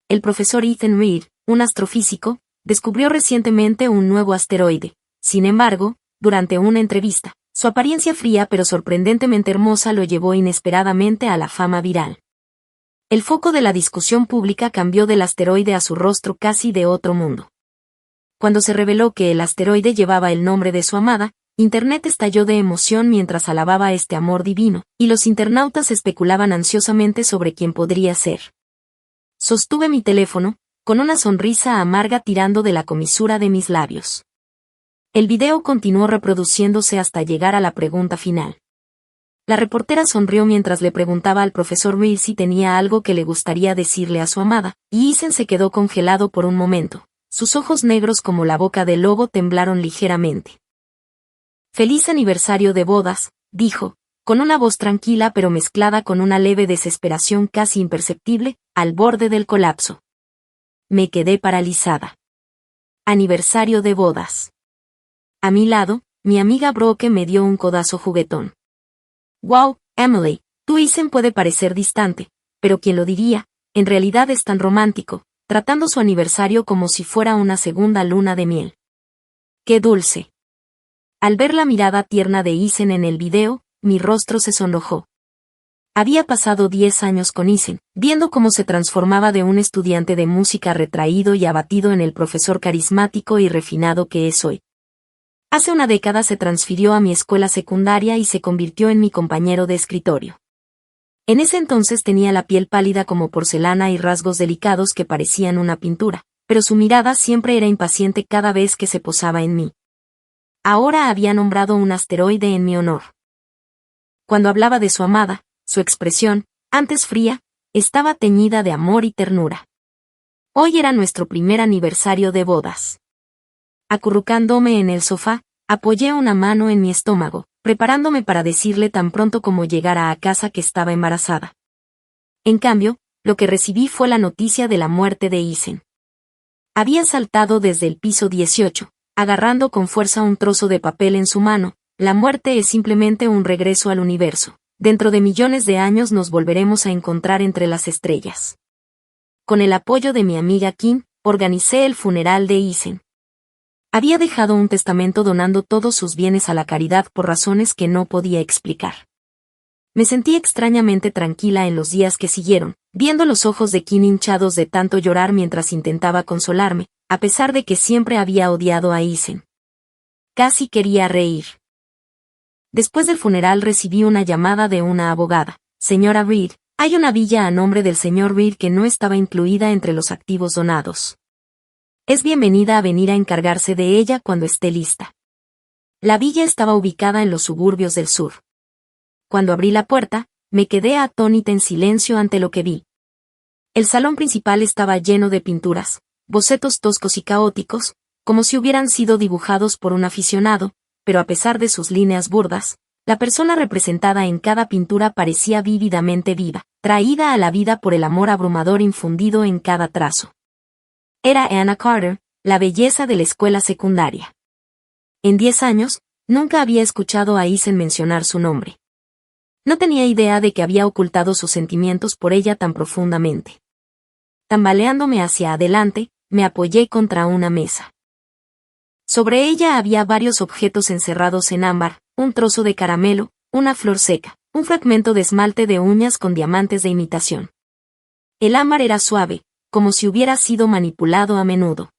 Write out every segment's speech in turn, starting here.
el profesor Ethan Reed, un astrofísico, descubrió recientemente un nuevo asteroide. Sin embargo, durante una entrevista, su apariencia fría pero sorprendentemente hermosa lo llevó inesperadamente a la fama viral. El foco de la discusión pública cambió del asteroide a su rostro casi de otro mundo. Cuando se reveló que el asteroide llevaba el nombre de su amada, Internet estalló de emoción mientras alababa este amor divino, y los internautas especulaban ansiosamente sobre quién podría ser. Sostuve mi teléfono, con una sonrisa amarga tirando de la comisura de mis labios. El video continuó reproduciéndose hasta llegar a la pregunta final. La reportera sonrió mientras le preguntaba al profesor Reed si tenía algo que le gustaría decirle a su amada, y Ethan se quedó congelado por un momento. Sus ojos negros como la boca del lobo temblaron ligeramente. «Feliz aniversario de bodas», dijo, con una voz tranquila pero mezclada con una leve desesperación casi imperceptible, al borde del colapso. Me quedé paralizada. Aniversario de bodas. A mi lado, mi amiga Brooke me dio un codazo juguetón. «Wow, Emily, tu Ethan puede parecer distante, pero quién lo diría, en realidad es tan romántico, tratando su aniversario como si fuera una segunda luna de miel. ¡Qué dulce!». Al ver la mirada tierna de Ethan en el video, mi rostro se sonrojó. Había pasado 10 años con Ethan, viendo cómo se transformaba de un estudiante de música retraído y abatido en el profesor carismático y refinado que es hoy. Hace una década se transfirió a mi escuela secundaria y se convirtió en mi compañero de escritorio. En ese entonces tenía la piel pálida como porcelana y rasgos delicados que parecían una pintura, pero su mirada siempre era impaciente cada vez que se posaba en mí. Ahora había nombrado un asteroide en mi honor. Cuando hablaba de su amada, su expresión, antes fría, estaba teñida de amor y ternura. Hoy era nuestro primer aniversario de bodas. Acurrucándome en el sofá, apoyé una mano en mi estómago, preparándome para decirle tan pronto como llegara a casa que estaba embarazada. En cambio, lo que recibí fue la noticia de la muerte de Ethan. Había saltado desde el piso 18, agarrando con fuerza un trozo de papel en su mano. La muerte es simplemente un regreso al universo. Dentro de millones de años nos volveremos a encontrar entre las estrellas. Con el apoyo de mi amiga Kim, organicé el funeral de Ethan. Había dejado un testamento donando todos sus bienes a la caridad por razones que no podía explicar. Me sentí extrañamente tranquila en los días que siguieron, viendo los ojos de Kim hinchados de tanto llorar mientras intentaba consolarme, a pesar de que siempre había odiado a Ethan. Casi quería reír. Después del funeral recibí una llamada de una abogada. «Señora Reed, hay una villa a nombre del señor Reed que no estaba incluida entre los activos donados. Es bienvenida a venir a encargarse de ella cuando esté lista». La villa estaba ubicada en los suburbios del sur. Cuando abrí la puerta, me quedé atónita en silencio ante lo que vi. El salón principal estaba lleno de pinturas, bocetos toscos y caóticos, como si hubieran sido dibujados por un aficionado, pero a pesar de sus líneas burdas, la persona representada en cada pintura parecía vívidamente viva, traída a la vida por el amor abrumador infundido en cada trazo. Era Anna Carter, la belleza de la escuela secundaria. En 10 años, nunca había escuchado a Ethan mencionar su nombre. No tenía idea de que había ocultado sus sentimientos por ella tan profundamente. Tambaleándome hacia adelante, me apoyé contra una mesa. Sobre ella había varios objetos encerrados en ámbar, un trozo de caramelo, una flor seca, un fragmento de esmalte de uñas con diamantes de imitación. El ámbar era suave, como si hubiera sido manipulado a menudo.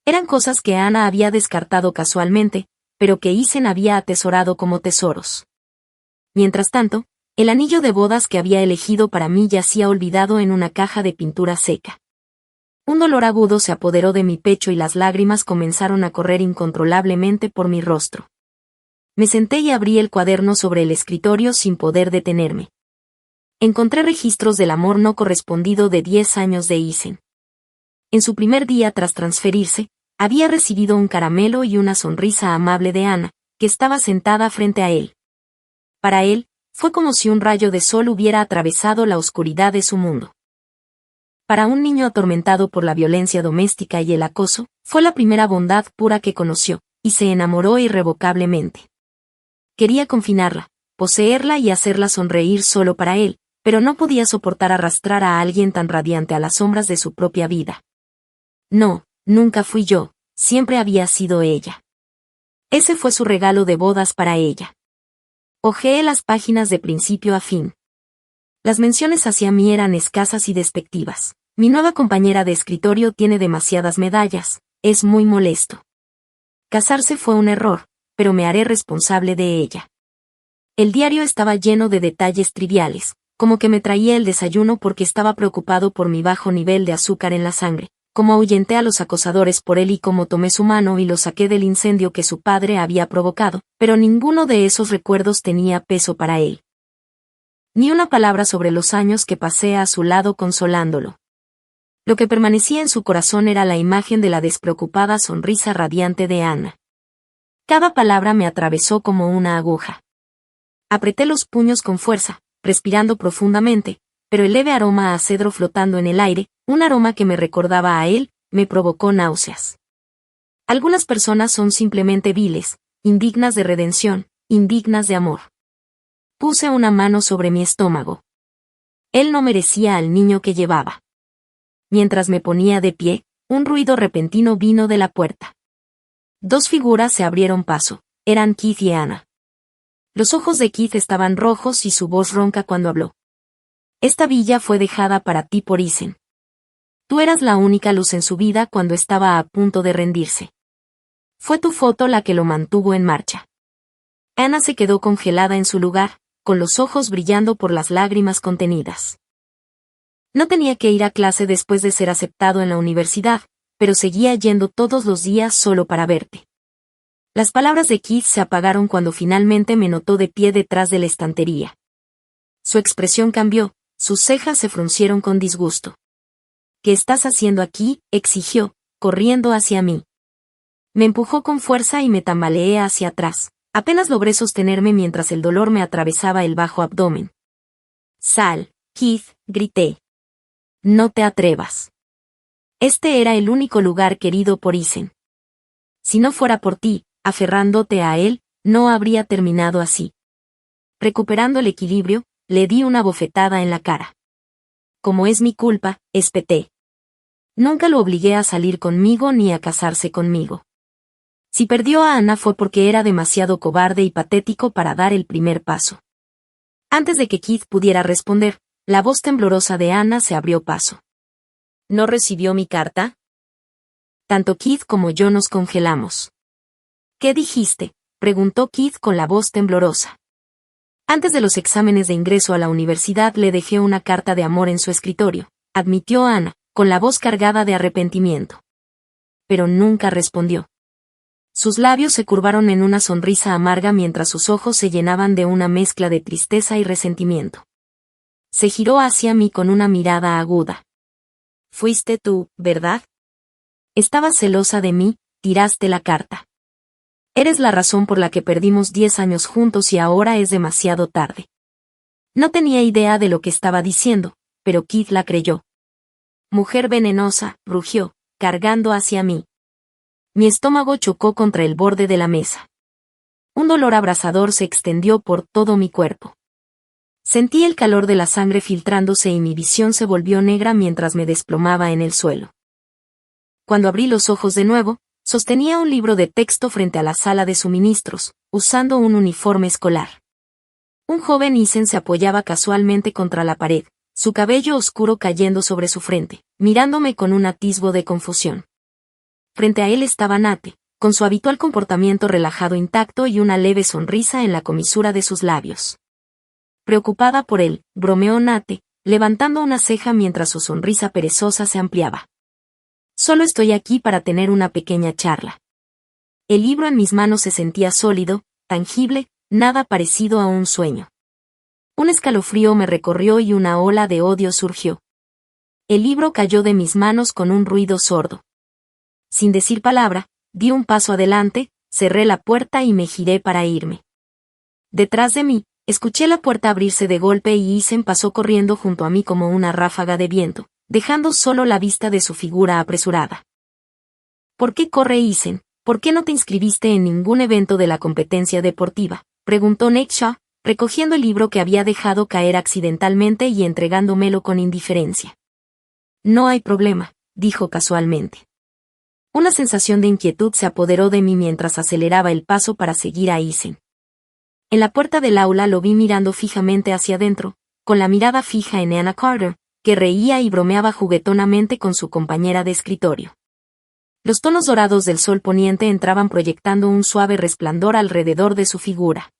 Eran cosas que Anna había descartado casualmente, pero que Ethan había atesorado como tesoros. Mientras tanto, el anillo de bodas que había elegido para mí yacía olvidado en una caja de pintura seca. Un dolor agudo se apoderó de mi pecho y las lágrimas comenzaron a correr incontrolablemente por mi rostro. Me senté y abrí el cuaderno sobre el escritorio sin poder detenerme. Encontré registros del amor no correspondido de 10 años de Ethan. En su primer día tras transferirse, había recibido un caramelo y una sonrisa amable de Anna, que estaba sentada frente a él. Para él, fue como si un rayo de sol hubiera atravesado la oscuridad de su mundo. Para un niño atormentado por la violencia doméstica y el acoso, fue la primera bondad pura que conoció, y se enamoró irrevocablemente. Quería confinarla, poseerla y hacerla sonreír solo para él, pero no podía soportar arrastrar a alguien tan radiante a las sombras de su propia vida. No, nunca fui yo, siempre había sido ella. Ese fue su regalo de bodas para ella. Hojeé las páginas de principio a fin. Las menciones hacia mí eran escasas y despectivas. Mi nueva compañera de escritorio tiene demasiadas medallas, es muy molesto. Casarse fue un error, pero me haré responsable de ella. El diario estaba lleno de detalles triviales, como que me traía el desayuno porque estaba preocupado por mi bajo nivel de azúcar en la sangre, cómo ahuyenté a los acosadores por él y cómo tomé su mano y lo saqué del incendio que su padre había provocado, pero ninguno de esos recuerdos tenía peso para él. Ni una palabra sobre los años que pasé a su lado consolándolo. Lo que permanecía en su corazón era la imagen de la despreocupada sonrisa radiante de Anna. Cada palabra me atravesó como una aguja. Apreté los puños con fuerza, respirando profundamente, pero el leve aroma a cedro flotando en el aire, un aroma que me recordaba a él, me provocó náuseas. Algunas personas son simplemente viles, indignas de redención, indignas de amor. Puse una mano sobre mi estómago. Él no merecía al niño que llevaba. Mientras me ponía de pie, un ruido repentino vino de la puerta. Dos figuras se abrieron paso, eran Keith y Anna. Los ojos de Keith estaban rojos y su voz ronca cuando habló. Esta villa fue dejada para ti por Isen. Tú eras la única luz en su vida cuando estaba a punto de rendirse. Fue tu foto la que lo mantuvo en marcha. Anna se quedó congelada en su lugar, con los ojos brillando por las lágrimas contenidas. No tenía que ir a clase después de ser aceptado en la universidad, pero seguía yendo todos los días solo para verte. Las palabras de Keith se apagaron cuando finalmente me notó de pie detrás de la estantería. Su expresión cambió, sus cejas se fruncieron con disgusto. ¿Qué estás haciendo aquí?, exigió, corriendo hacia mí. Me empujó con fuerza y me tambaleé hacia atrás. Apenas logré sostenerme mientras el dolor me atravesaba el bajo abdomen. Sal, Keith, grité. No te atrevas. Este era el único lugar querido por Isen. Si no fuera por ti, aferrándote a él, no habría terminado así. Recuperando el equilibrio, le di una bofetada en la cara. Como es mi culpa, espeté. Nunca lo obligué a salir conmigo ni a casarse conmigo. Si perdió a Anna fue porque era demasiado cobarde y patético para dar el primer paso. Antes de que Keith pudiera responder, la voz temblorosa de Anna se abrió paso. ¿No recibió mi carta? Tanto Keith como yo nos congelamos. ¿Qué dijiste?, preguntó Keith con la voz temblorosa. Antes de los exámenes de ingreso a la universidad le dejé una carta de amor en su escritorio, admitió Anna, con la voz cargada de arrepentimiento. Pero nunca respondió. Sus labios se curvaron en una sonrisa amarga mientras sus ojos se llenaban de una mezcla de tristeza y resentimiento. Se giró hacia mí con una mirada aguda. Fuiste tú, ¿verdad? Estabas celosa de mí, tiraste la carta. Eres la razón por la que perdimos 10 años juntos y ahora es demasiado tarde. No tenía idea de lo que estaba diciendo, pero Keith la creyó. Mujer venenosa, rugió, cargando hacia mí. Mi estómago chocó contra el borde de la mesa. Un dolor abrasador se extendió por todo mi cuerpo. Sentí el calor de la sangre filtrándose y mi visión se volvió negra mientras me desplomaba en el suelo. Cuando abrí los ojos de nuevo, sostenía un libro de texto frente a la sala de suministros, usando un uniforme escolar. Un joven Isen se apoyaba casualmente contra la pared, su cabello oscuro cayendo sobre su frente, mirándome con un atisbo de confusión. Frente a él estaba Nate, con su habitual comportamiento relajado intacto y una leve sonrisa en la comisura de sus labios. Preocupada por él, bromeó Nate, levantando una ceja mientras su sonrisa perezosa se ampliaba. Solo estoy aquí para tener una pequeña charla. El libro en mis manos se sentía sólido, tangible, nada parecido a un sueño. Un escalofrío me recorrió y una ola de odio surgió. El libro cayó de mis manos con un ruido sordo. Sin decir palabra, di un paso adelante, cerré la puerta y me giré para irme. Detrás de mí, escuché la puerta abrirse de golpe y Isen pasó corriendo junto a mí como una ráfaga de viento, dejando solo la vista de su figura apresurada. ¿Por qué corre Isen? ¿Por qué no te inscribiste en ningún evento de la competencia deportiva?, preguntó Nate Shaw, recogiendo el libro que había dejado caer accidentalmente y entregándomelo con indiferencia. No hay problema, dijo casualmente. Una sensación de inquietud se apoderó de mí mientras aceleraba el paso para seguir a Isen. En la puerta del aula lo vi mirando fijamente hacia adentro, con la mirada fija en Anna Carter, que reía y bromeaba juguetonamente con su compañera de escritorio. Los tonos dorados del sol poniente entraban proyectando un suave resplandor alrededor de su figura.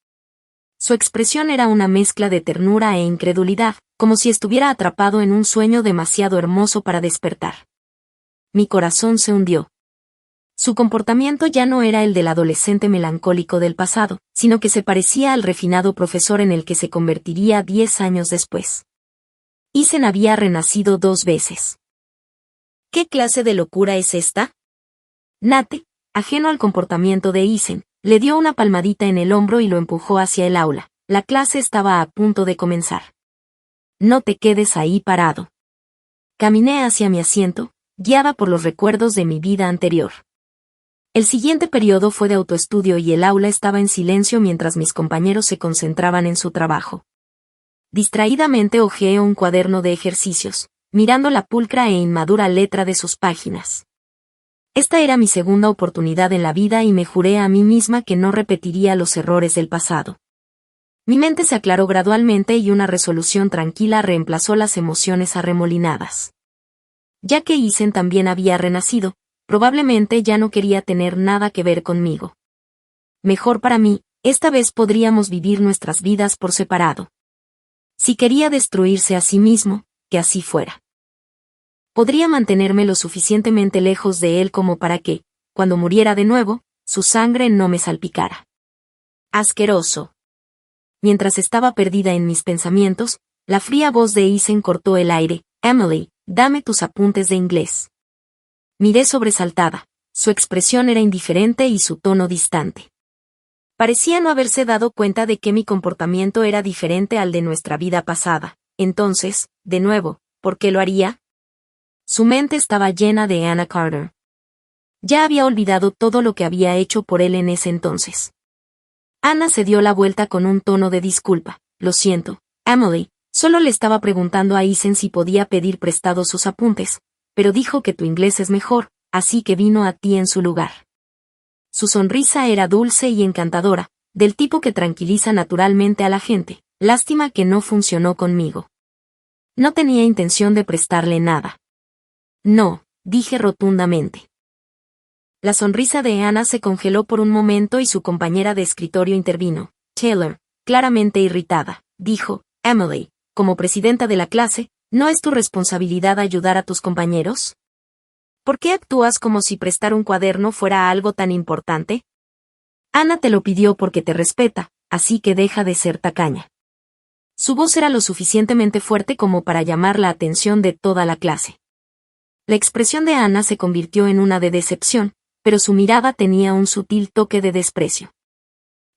Su expresión era una mezcla de ternura e incredulidad, como si estuviera atrapado en un sueño demasiado hermoso para despertar. Mi corazón se hundió. Su comportamiento ya no era el del adolescente melancólico del pasado, sino que se parecía al refinado profesor en el que se convertiría 10 años después. Isen había renacido 2 veces. ¿Qué clase de locura es esta? Nate, ajeno al comportamiento de Isen, le dio una palmadita en el hombro y lo empujó hacia el aula. La clase estaba a punto de comenzar. No te quedes ahí parado. Caminé hacia mi asiento, guiada por los recuerdos de mi vida anterior. El siguiente periodo fue de autoestudio y el aula estaba en silencio mientras mis compañeros se concentraban en su trabajo. Distraídamente hojeé un cuaderno de ejercicios, mirando la pulcra e inmadura letra de sus páginas. Esta era mi segunda oportunidad en la vida y me juré a mí misma que no repetiría los errores del pasado. Mi mente se aclaró gradualmente y una resolución tranquila reemplazó las emociones arremolinadas. Ya que Isen también había renacido, probablemente ya no quería tener nada que ver conmigo. Mejor para mí, esta vez podríamos vivir nuestras vidas por separado. Si quería destruirse a sí mismo, que así fuera. Podría mantenerme lo suficientemente lejos de él como para que, cuando muriera de nuevo, su sangre no me salpicara. Asqueroso. Mientras estaba perdida en mis pensamientos, la fría voz de Isen cortó el aire. Emily, dame tus apuntes de inglés. Miré sobresaltada. Su expresión era indiferente y su tono distante. Parecía no haberse dado cuenta de que mi comportamiento era diferente al de nuestra vida pasada. Entonces, de nuevo, ¿por qué lo haría? Su mente estaba llena de Anna Carter. Ya había olvidado todo lo que había hecho por él en ese entonces. Anna se dio la vuelta con un tono de disculpa. Lo siento, Emily, solo le estaba preguntando a Isen si podía pedir prestados sus apuntes, pero dijo que tu inglés es mejor, así que vino a ti en su lugar. Su sonrisa era dulce y encantadora, del tipo que tranquiliza naturalmente a la gente. Lástima que no funcionó conmigo. No tenía intención de prestarle nada. No, dije rotundamente. La sonrisa de Anna se congeló por un momento y su compañera de escritorio intervino. Taylor, claramente irritada, dijo, Emily, como presidenta de la clase, ¿no es tu responsabilidad ayudar a tus compañeros? ¿Por qué actúas como si prestar un cuaderno fuera algo tan importante? Anna te lo pidió porque te respeta, así que deja de ser tacaña. Su voz era lo suficientemente fuerte como para llamar la atención de toda la clase. La expresión de Anna se convirtió en una de decepción, pero su mirada tenía un sutil toque de desprecio.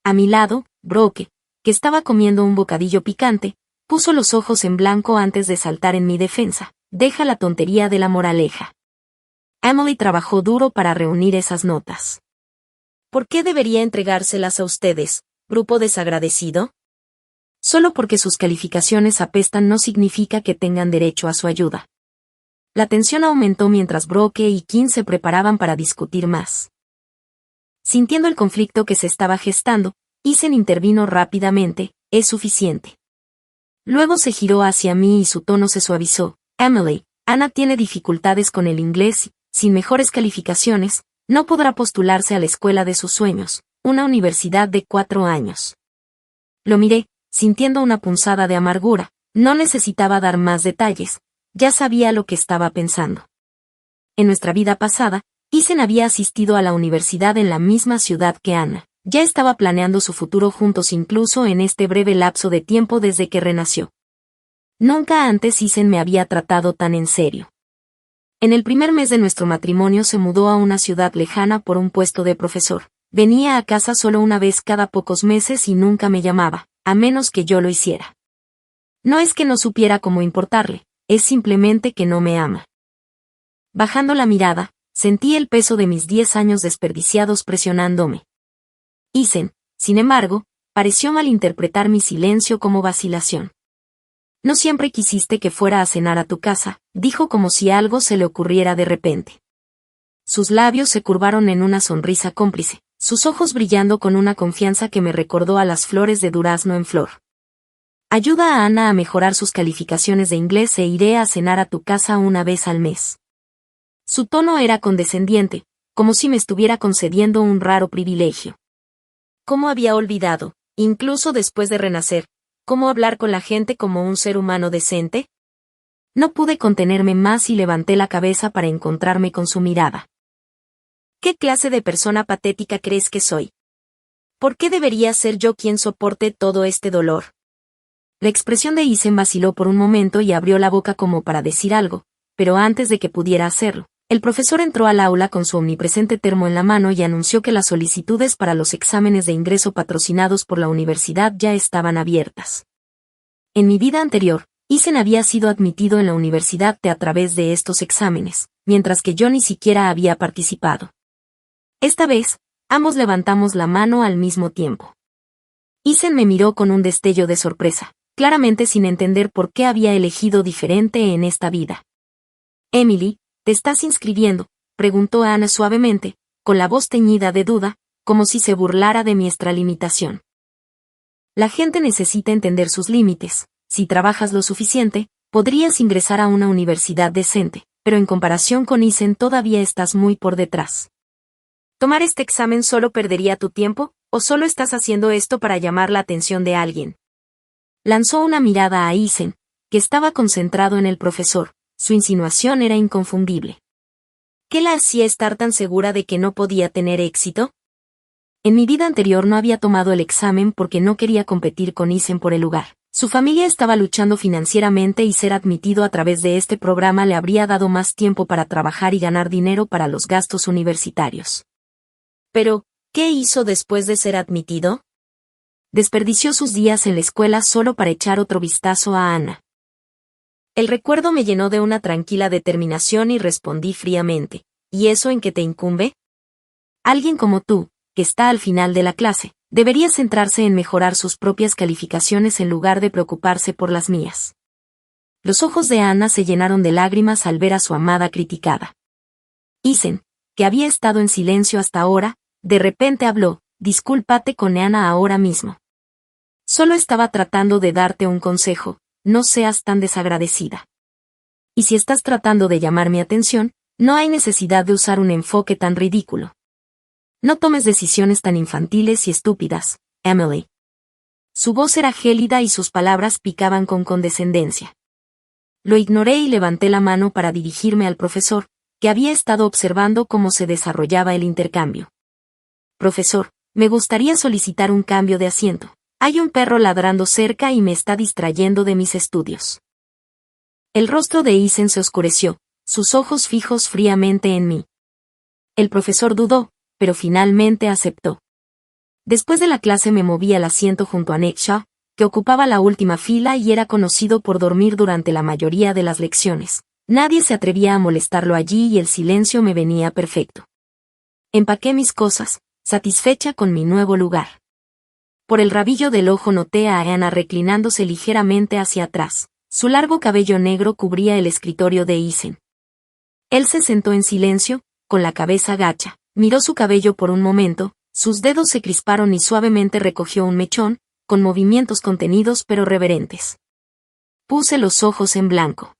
A mi lado, Brooke, que estaba comiendo un bocadillo picante, puso los ojos en blanco antes de saltar en mi defensa. Deja la tontería de la moraleja. Emily trabajó duro para reunir esas notas. ¿Por qué debería entregárselas a ustedes, grupo desagradecido? Solo porque sus calificaciones apestan no significa que tengan derecho a su ayuda. La tensión aumentó mientras Brooke y Kim se preparaban para discutir más. Sintiendo el conflicto que se estaba gestando, Isen intervino rápidamente. Es suficiente. Luego se giró hacia mí y su tono se suavizó. Emily, Anna tiene dificultades con el inglés y, sin mejores calificaciones, no podrá postularse a la escuela de sus sueños, una universidad de 4 años. Lo miré, sintiendo una punzada de amargura. No necesitaba dar más detalles. Ya sabía lo que estaba pensando. En nuestra vida pasada, Isen había asistido a la universidad en la misma ciudad que Anna. Ya estaba planeando su futuro juntos incluso en este breve lapso de tiempo desde que renació. Nunca antes Isen me había tratado tan en serio. En el primer mes de nuestro matrimonio se mudó a una ciudad lejana por un puesto de profesor. Venía a casa solo una vez cada pocos meses y nunca me llamaba, a menos que yo lo hiciera. No es que no supiera cómo importarle. Es simplemente que no me ama. Bajando la mirada, sentí el peso de mis 10 años desperdiciados presionándome. Isen, sin embargo, pareció malinterpretar mi silencio como vacilación. No siempre quisiste que fuera a cenar a tu casa, dijo como si algo se le ocurriera de repente. Sus labios se curvaron en una sonrisa cómplice, sus ojos brillando con una confianza que me recordó a las flores de durazno en flor. Ayuda a Ana a mejorar sus calificaciones de inglés e iré a cenar a tu casa una vez al mes. Su tono era condescendiente, como si me estuviera concediendo un raro privilegio. ¿Cómo había olvidado, incluso después de renacer, cómo hablar con la gente como un ser humano decente? No pude contenerme más y levanté la cabeza para encontrarme con su mirada. ¿Qué clase de persona patética crees que soy? ¿Por qué debería ser yo quien soporte todo este dolor? La expresión de Isen vaciló por un momento y abrió la boca como para decir algo, pero antes de que pudiera hacerlo, el profesor entró al aula con su omnipresente termo en la mano y anunció que las solicitudes para los exámenes de ingreso patrocinados por la universidad ya estaban abiertas. En mi vida anterior, Isen había sido admitido en la universidad a través de estos exámenes, mientras que yo ni siquiera había participado. Esta vez, ambos levantamos la mano al mismo tiempo. Isen me miró con un destello de sorpresa, claramente sin entender por qué había elegido diferente en esta vida. Emily, ¿te estás inscribiendo?, preguntó Ana suavemente, con la voz teñida de duda, como si se burlara de mi extralimitación. La gente necesita entender sus límites. Si trabajas lo suficiente, podrías ingresar a una universidad decente, pero en comparación con Isen todavía estás muy por detrás. ¿Tomar este examen solo perdería tu tiempo, o solo estás haciendo esto para llamar la atención de alguien? Lanzó una mirada a Isen, que estaba concentrado en el profesor. Su insinuación era inconfundible. ¿Qué la hacía estar tan segura de que no podía tener éxito? En mi vida anterior no había tomado el examen porque no quería competir con Isen por el lugar. Su familia estaba luchando financieramente y ser admitido a través de este programa le habría dado más tiempo para trabajar y ganar dinero para los gastos universitarios. Pero, ¿qué hizo después de ser admitido? Desperdició sus días en la escuela solo para echar otro vistazo a Ana. El recuerdo me llenó de una tranquila determinación y respondí fríamente, ¿y eso en qué te incumbe? Alguien como tú, que está al final de la clase, debería centrarse en mejorar sus propias calificaciones en lugar de preocuparse por las mías. Los ojos de Ana se llenaron de lágrimas al ver a su amada criticada. Isen, que había estado en silencio hasta ahora, de repente habló, discúlpate con Ana ahora mismo. Solo estaba tratando de darte un consejo. No seas tan desagradecida. Y si estás tratando de llamar mi atención, no hay necesidad de usar un enfoque tan ridículo. No tomes decisiones tan infantiles y estúpidas, Emily. Su voz era gélida y sus palabras picaban con condescendencia. Lo ignoré y levanté la mano para dirigirme al profesor, que había estado observando cómo se desarrollaba el intercambio. Profesor, me gustaría solicitar un cambio de asiento. Hay un perro ladrando cerca y me está distrayendo de mis estudios. El rostro de Isen se oscureció, sus ojos fijos fríamente en mí. El profesor dudó, pero finalmente aceptó. Después de la clase me moví al asiento junto a Nick Shaw, que ocupaba la última fila y era conocido por dormir durante la mayoría de las lecciones. Nadie se atrevía a molestarlo allí y el silencio me venía perfecto. Empaqué mis cosas, satisfecha con mi nuevo lugar. Por el rabillo del ojo noté a Ana reclinándose ligeramente hacia atrás. Su largo cabello negro cubría el escritorio de Isen. Él se sentó en silencio, con la cabeza gacha, miró su cabello por un momento, sus dedos se crisparon y suavemente recogió un mechón, con movimientos contenidos pero reverentes. Puse los ojos en blanco.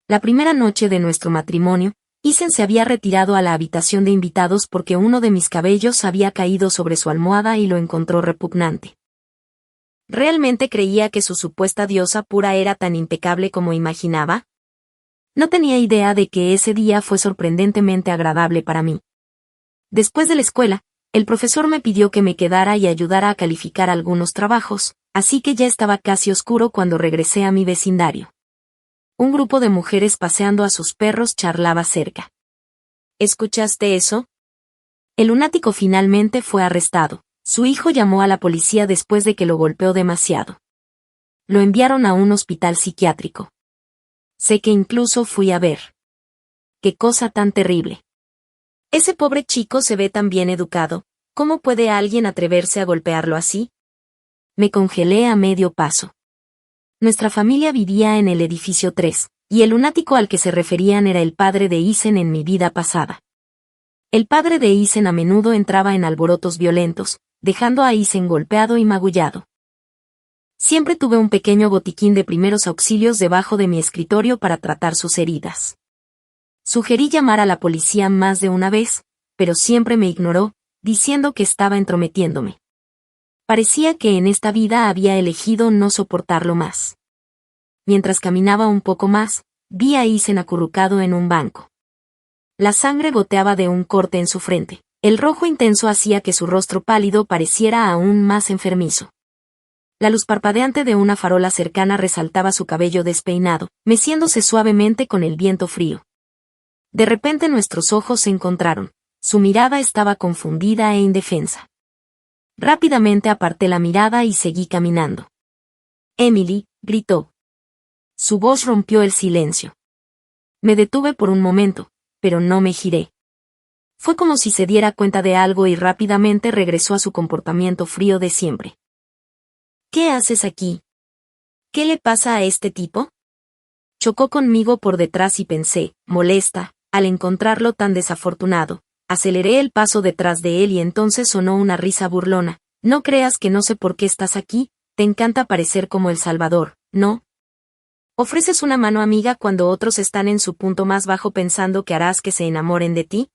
La primera noche de nuestro matrimonio, Isen se había retirado a la habitación de invitados porque uno de mis cabellos había caído sobre su almohada y lo encontró repugnante. ¿Realmente creía que su supuesta diosa pura era tan impecable como imaginaba? No tenía idea de que ese día fue sorprendentemente agradable para mí. Después de la escuela, el profesor me pidió que me quedara y ayudara a calificar algunos trabajos, así que ya estaba casi oscuro cuando regresé a mi vecindario. Un grupo de mujeres paseando a sus perros charlaba cerca. ¿Escuchaste eso? El lunático finalmente fue arrestado. Su hijo llamó a la policía después de que lo golpeó demasiado. Lo enviaron a un hospital psiquiátrico. Sé que incluso fui a ver. ¡Qué cosa tan terrible! Ese pobre chico se ve tan bien educado. ¿Cómo puede alguien atreverse a golpearlo así? me congelé a medio paso. Nuestra familia vivía en el edificio 3, y el lunático al que se referían era el padre de Isen en mi vida pasada. El padre de Isen a menudo entraba en alborotos violentos, dejando a Isen golpeado y magullado. Siempre tuve un pequeño botiquín de primeros auxilios debajo de mi escritorio para tratar sus heridas. Sugerí llamar a la policía más de una vez, pero siempre me ignoró, diciendo que estaba entrometiéndome. Parecía que en esta vida había elegido no soportarlo más. Mientras caminaba un poco más, vi a Isen acurrucado en un banco. La sangre goteaba de un corte en su frente. El rojo intenso hacía que su rostro pálido pareciera aún más enfermizo. La luz parpadeante de una farola cercana resaltaba su cabello despeinado, meciéndose suavemente con el viento frío. De repente nuestros ojos se encontraron. Su mirada estaba confundida e indefensa. Rápidamente aparté la mirada y seguí caminando. «Emily», gritó. Su voz rompió el silencio. Me detuve por un momento, pero no me giré. Fue como si se diera cuenta de algo y rápidamente regresó a su comportamiento frío de siempre. «¿Qué haces aquí? ¿Qué le pasa a este tipo?» Chocó conmigo por detrás y pensé, molesta, al encontrarlo tan desafortunado. Aceleré el paso detrás de él y entonces sonó una risa burlona. «No creas que no sé por qué estás aquí, te encanta parecer como El Salvador, ¿no? ¿Ofreces una mano amiga cuando otros están en su punto más bajo pensando que harás que se enamoren de ti?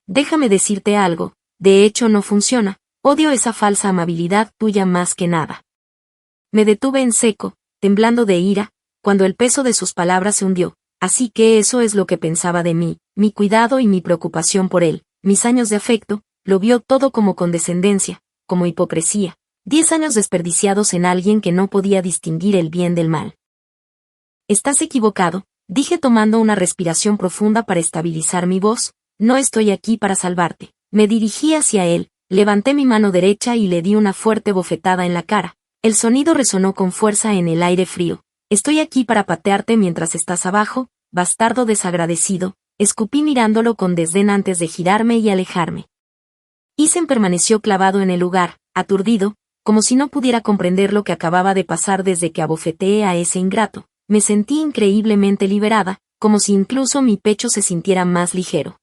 Déjame decirte algo, de hecho no funciona, odio esa falsa amabilidad tuya más que nada». Me detuve en seco, temblando de ira, cuando el peso de sus palabras se hundió. Así que eso es lo que pensaba de mí, mi cuidado y mi preocupación por él, mis años de afecto, lo vio todo como condescendencia, como hipocresía, 10 años desperdiciados en alguien que no podía distinguir el bien del mal. «Estás equivocado», dije tomando una respiración profunda para estabilizar mi voz, «no estoy aquí para salvarte». Me dirigí hacia él, levanté mi mano derecha y le di una fuerte bofetada en la cara. El sonido resonó con fuerza en el aire frío. «Estoy aquí para patearte mientras estás abajo, bastardo desagradecido», escupí mirándolo con desdén antes de girarme y alejarme. Isen permaneció clavado en el lugar, aturdido, como si no pudiera comprender lo que acababa de pasar desde que abofeteé a ese ingrato. Me sentí increíblemente liberada, como si incluso mi pecho se sintiera más ligero.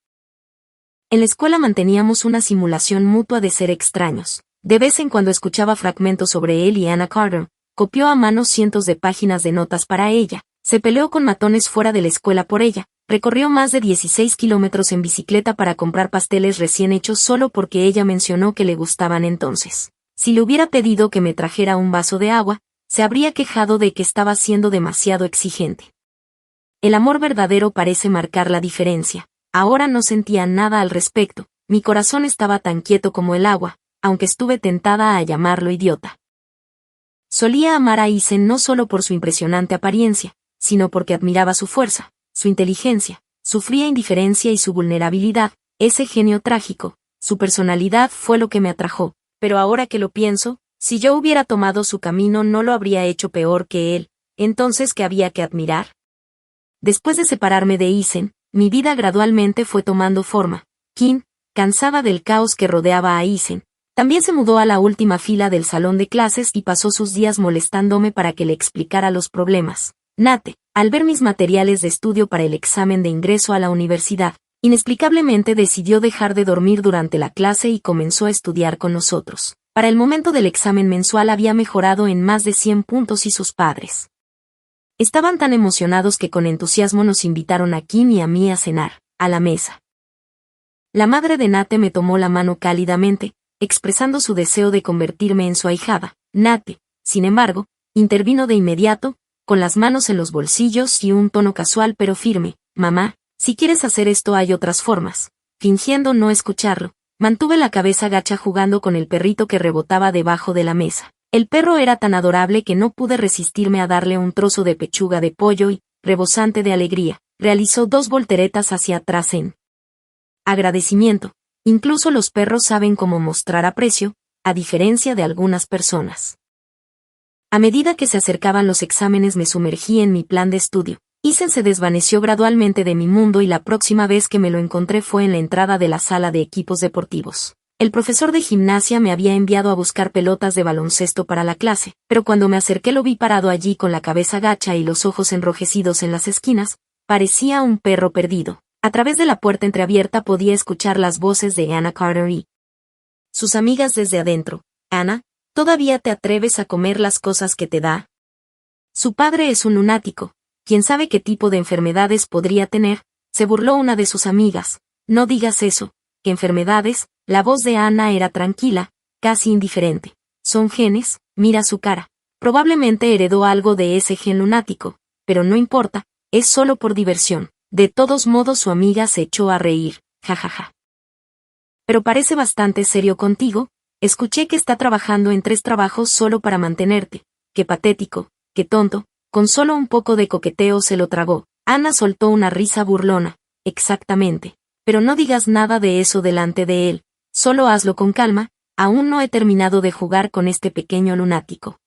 En la escuela manteníamos una simulación mutua de ser extraños. De vez en cuando escuchaba fragmentos sobre él y Anna Carter. Copió a mano cientos de páginas de notas para ella, se peleó con matones fuera de la escuela por ella, recorrió más de 16 kilómetros en bicicleta para comprar pasteles recién hechos solo porque ella mencionó que le gustaban entonces. Si le hubiera pedido que me trajera un vaso de agua, se habría quejado de que estaba siendo demasiado exigente. El amor verdadero parece marcar la diferencia. Ahora no sentía nada al respecto, mi corazón estaba tan quieto como el agua, aunque estuve tentada a llamarlo idiota. Solía amar a Isen no solo por su impresionante apariencia, sino porque admiraba su fuerza, su inteligencia, su fría indiferencia y su vulnerabilidad, ese genio trágico, su personalidad fue lo que me atrajo, pero ahora que lo pienso, si yo hubiera tomado su camino no lo habría hecho peor que él, entonces ¿qué había que admirar? Después de separarme de Isen, mi vida gradualmente fue tomando forma. Kim, cansada del caos que rodeaba a Isen, también se mudó a la última fila del salón de clases y pasó sus días molestándome para que le explicara los problemas. Nate, al ver mis materiales de estudio para el examen de ingreso a la universidad, inexplicablemente decidió dejar de dormir durante la clase y comenzó a estudiar con nosotros. Para el momento del examen mensual había mejorado en más de 100 puntos y sus padres estaban tan emocionados que con entusiasmo nos invitaron a Kim y a mí a cenar, a la mesa. La madre de Nate me tomó la mano cálidamente, expresando su deseo de convertirme en su ahijada. Nate, sin embargo, intervino de inmediato, con las manos en los bolsillos y un tono casual pero firme. «Mamá, si quieres hacer esto hay otras formas». Fingiendo no escucharlo, mantuve la cabeza gacha jugando con el perrito que rebotaba debajo de la mesa. El perro era tan adorable que no pude resistirme a darle un trozo de pechuga de pollo y, rebosante de alegría, realizó 2 volteretas hacia atrás en agradecimiento. Incluso los perros saben cómo mostrar aprecio, a diferencia de algunas personas. A medida que se acercaban los exámenes me sumergí en mi plan de estudio. Isen se desvaneció gradualmente de mi mundo y la próxima vez que me lo encontré fue en la entrada de la sala de equipos deportivos. El profesor de gimnasia me había enviado a buscar pelotas de baloncesto para la clase, pero cuando me acerqué lo vi parado allí con la cabeza gacha y los ojos enrojecidos en las esquinas. Parecía un perro perdido. A través de la puerta entreabierta podía escuchar las voces de Anna Carter y sus amigas desde adentro. Anna, ¿todavía te atreves a comer las cosas que te da? Su padre es un lunático. ¿Quién sabe qué tipo de enfermedades podría tener? Se burló una de sus amigas. No digas eso. ¿Qué enfermedades? La voz de Anna era tranquila, casi indiferente. Son genes, mira su cara. Probablemente heredó algo de ese gen lunático, pero no importa, es solo por diversión. De todos modos su amiga se echó a reír, jajaja. Pero parece bastante serio contigo. Escuché que está trabajando en 3 trabajos solo para mantenerte. Qué patético, qué tonto. Con solo un poco de coqueteo se lo tragó. Anna soltó una risa burlona. Exactamente. Pero no digas nada de eso delante de él. Solo hazlo con calma, aún no he terminado de jugar con este pequeño lunático.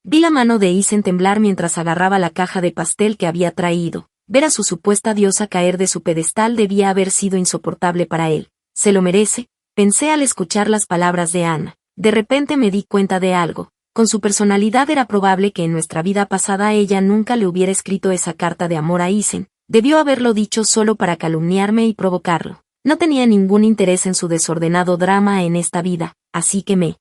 Vi la mano de Isen temblar mientras agarraba la caja de pastel que había traído. Ver a su supuesta diosa caer de su pedestal debía haber sido insoportable para él. Se lo merece, pensé al escuchar las palabras de Anna. De repente me di cuenta de algo. Con su personalidad era probable que en nuestra vida pasada ella nunca le hubiera escrito esa carta de amor a Isen. Debió haberlo dicho solo para calumniarme y provocarlo. No tenía ningún interés en su desordenado drama en esta vida, así que me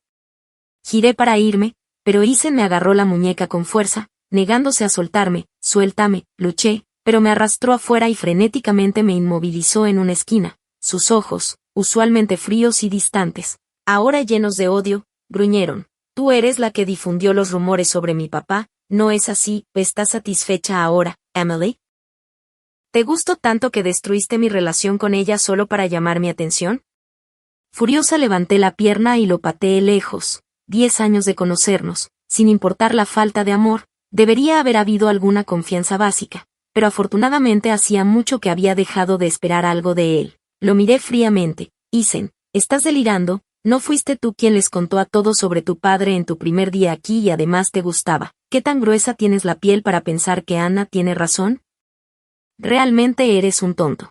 giré para irme, pero Isen me agarró la muñeca con fuerza, negándose a soltarme. Suéltame, luché, pero me arrastró afuera y frenéticamente me inmovilizó en una esquina. Sus ojos, usualmente fríos y distantes, ahora llenos de odio, gruñeron. Tú eres la que difundió los rumores sobre mi papá, ¿no es así? ¿Estás satisfecha ahora, Emily? ¿Te gustó tanto que destruiste mi relación con ella solo para llamar mi atención? Furiosa levanté la pierna y lo pateé lejos. 10 años de conocernos, sin importar la falta de amor, debería haber habido alguna confianza básica, pero afortunadamente hacía mucho que había dejado de esperar algo de él. Lo miré fríamente. Isen, estás delirando, ¿no fuiste tú quien les contó a todos sobre tu padre en tu primer día aquí y además te gustaba? ¿Qué tan gruesa tienes la piel para pensar que Anna tiene razón? Realmente eres un tonto.